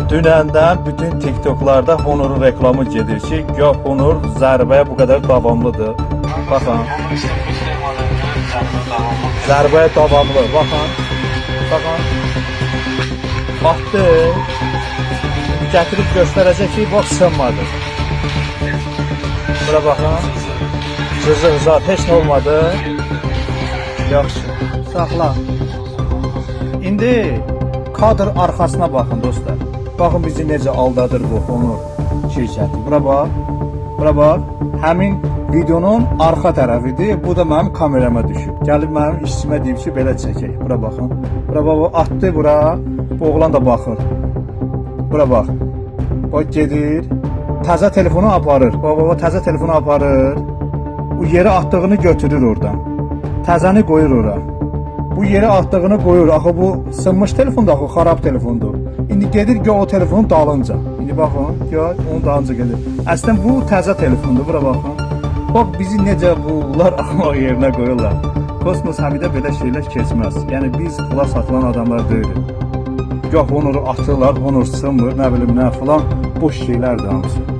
Dünəndən bütün TikToklarda Honor'un reklamı gedir ki, gah Honor zərbəyə bu qədər davamlıdır. Baxın. Zərbəyə davamlı. Baxın. Baxın. Baxdı. Gətirib göstərəcək ki, bax sınmadı. Bura baxın. Cızıq zat heç nə olmadı. Yaxşı. Saxla. İndi kadr arxasına baxın dostlar. Baxın bizi necə aldadır bu Honor şirkəti. Bura bax. Bura bax. Həmin videonun arxa tərəfidir. Bu da mənim kamerama düşüb. Gəlib mənim işçimə deyib ki, belə çəkək. Bura baxın. Bura bax, atdı bura. Bu oğlan da baxır. Bura bax. Bax gedir. Təzə telefonu aparır. Bax, təzə telefonu aparır. Bu yerə atdığını götürür oradan. Təzəni qoyur ora. Bu yerə atdığını qoyur. Axı bu sınmış telefondur, axı xarab telefondur. İndi gedir gör o telefonun dalınca. İndi baxın, gör onun dalınca gedir. Əslən bu təzə telefondur. Bura baxın. Bax bizi necə bunlar axmaq yerinə qoyurlar. Kosmos həmidə belə şeylər keçməz. Yəni biz pula satılan adamlar deyilik. Gah Honor'u atırlar, Honor sınmır, nə bilim nə falan boş şeylərdir hamısı.